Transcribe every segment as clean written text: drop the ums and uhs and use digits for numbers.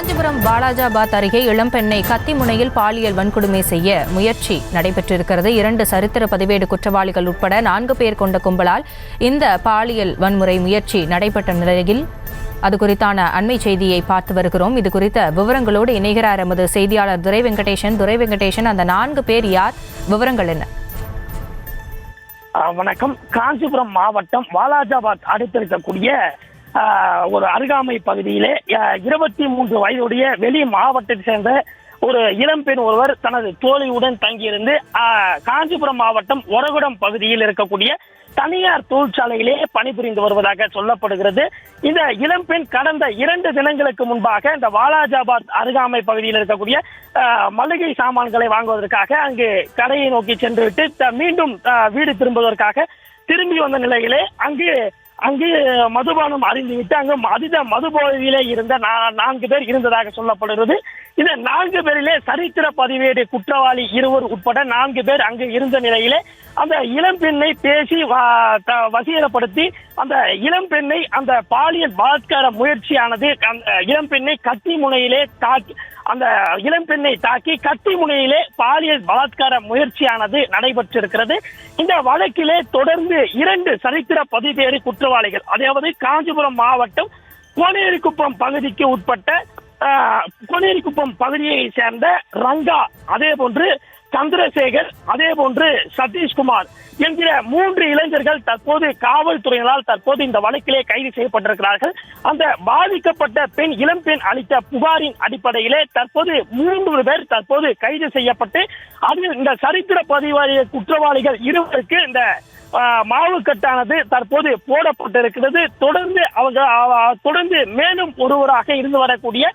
காஞ்சிபுரம் வாலாஜாபாத் அருகே இளம்பெண்ணை கத்திமுனையில் பாலியல் வன்கொடுமை செய்ய முயற்சி நடைபெற்றிருக்கிறது. 2 சரித்திர பதிவேடு குற்றவாளிகள் உட்பட 4 பேர் கொண்ட கும்பலால் இந்த பாலியல் வன்முறை முயற்சி நடைபெற்ற நிலையில் அது குறித்தான அண்மை செய்தியை பார்த்து வருகிறோம். இது குறித்த விவரங்களோடு இணைகிறார் எமது செய்தியாளர் துரை வெங்கடேசன். அந்த 4 பேர் யார், விவரங்கள் என்ன? வணக்கம். காஞ்சிபுரம் மாவட்டம் வாலாஜாபாத் அடுத்திருக்கக்கூடிய ஒரு அருகாமை பகுதியிலே 23 வயதுடைய வெளி மாவட்டத்தை சேர்ந்த ஒரு இளம்பெண் ஒருவர் தனது தோழியுடன் தங்கியிருந்து காஞ்சிபுரம் மாவட்டம் ஒரகுடம் பகுதியில் இருக்கக்கூடிய தனியார் தொழிற்சாலையிலே பணிபுரிந்து வருவதாக சொல்லப்படுகிறது. இந்த இளம்பெண் கடந்த 2 தினங்களுக்கு முன்பாக இந்த வாலாஜாபாத் அருகாமை பகுதியில் இருக்கக்கூடிய மளிகை சாமான்களை வாங்குவதற்காக அங்கு கடையை நோக்கி சென்றுவிட்டு மீண்டும் வீடு திரும்புவதற்காக திரும்பி வந்த நிலையிலே அங்கு மதுபானம் அறிந்துவிட்டு அங்கு அதிக மது போதையிலே இருந்த 4 பேர் இருந்ததாக சொல்லப்படுகிறது. இந்த 4 பேரிலே சரித்திர பதிவேடு குற்றவாளி 2 உட்பட 4 பேர் அங்கு இருந்த நிலையிலே அந்த இளம்பெண்ணை பேசி வசீகரப்படுத்தி அந்த இளம்பெண்ணை அந்த பாலியல் பலாத்கார முயற்சியானது அந்த இளம்பெண்ணை கத்தி முனையிலே தாக்கி கத்தி முனையிலே பாலியல் பலாத்கார முயற்சியானது நடைபெற்றிருக்கிறது. இந்த வழக்கிலே தொடர்ந்து 2 சரித்திர பதிவேடு குற்றவாளிகள், அதாவது காஞ்சிபுரம் மாவட்டம் கோனேரிக்குப்பம் பகுதிக்கு உட்பட்ட கோனேரிக்குப்பம் பகுதியை சேர்ந்த ரங்கா, அதே போன்று சந்திரசேகர், அதே போன்று சதீஷ்குமார் என்கிற 3 இளைஞர்கள் தற்போது காவல்துறையினரால் தற்போது இந்த வழக்கிலே கைது செய்யப்பட்டிருக்கிறார்கள். அந்த பாதிக்கப்பட்ட இளம்பெண் அளித்த புகாரின் அடிப்படையிலே தற்போது 3 பேர் தற்போது கைது செய்யப்பட்டு அதில் இந்த சரித்திர பதிவாளிய குற்றவாளிகள் 2 இந்த மாவுக்கட்டானது தற்போது போடப்பட்டிருக்கிறது. தொடர்ந்து மேலும் ஒருவராக இருந்து வரக்கூடிய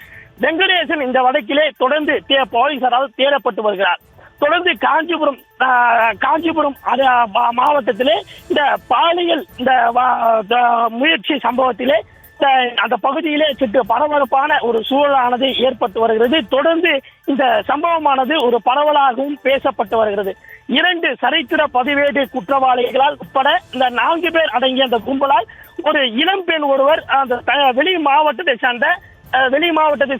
வெங்கடேசன் இந்த வழக்கிலே தொடர்ந்து போலீசாரால் தேடப்பட்டு வருகிறார். தொடர்ந்து காஞ்சிபுரம் மாவட்டத்திலே இந்த பாலியல் முயற்சி சம்பவத்திலே அந்த பகுதியிலே சற்று பரபரப்பான ஒரு சூழலானது ஏற்பட்டு வருகிறது. தொடர்ந்து இந்த சம்பவமானது ஒரு பரவலாகவும் பேசப்பட்டு வருகிறது. 2 சரித்திர பதிவேடு குற்றவாளிகளால் உட்பட இந்த 4 பேர் அடங்கிய அந்த கும்பலால் ஒரு இளம்பெண் ஒருவர் அந்த வெளி மாவட்டத்தை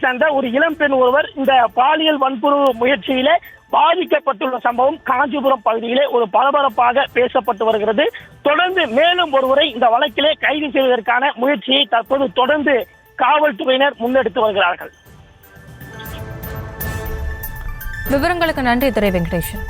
சேர்ந்த ஒரு இளம்பெண் ஒருவர் இந்த பாலியல் வன்புணர்வு முயற்சியிலே பாதிக்கப்பட்டுள்ள சம்பவம் காஞ்சிபுரம் பகுதியிலே ஒரு பரபரப்பாக பேசப்பட்டு வருகிறது. தொடர்ந்து மேலும் ஒருவரை இந்த வழக்கிலே கைது செய்வதற்கான முயற்சியை தற்போது தொடர்ந்து காவல்துறையினர் முன்னெடுத்து வருகிறார்கள். விவரங்களுக்கு நன்றி துரை வெங்கடேசன்.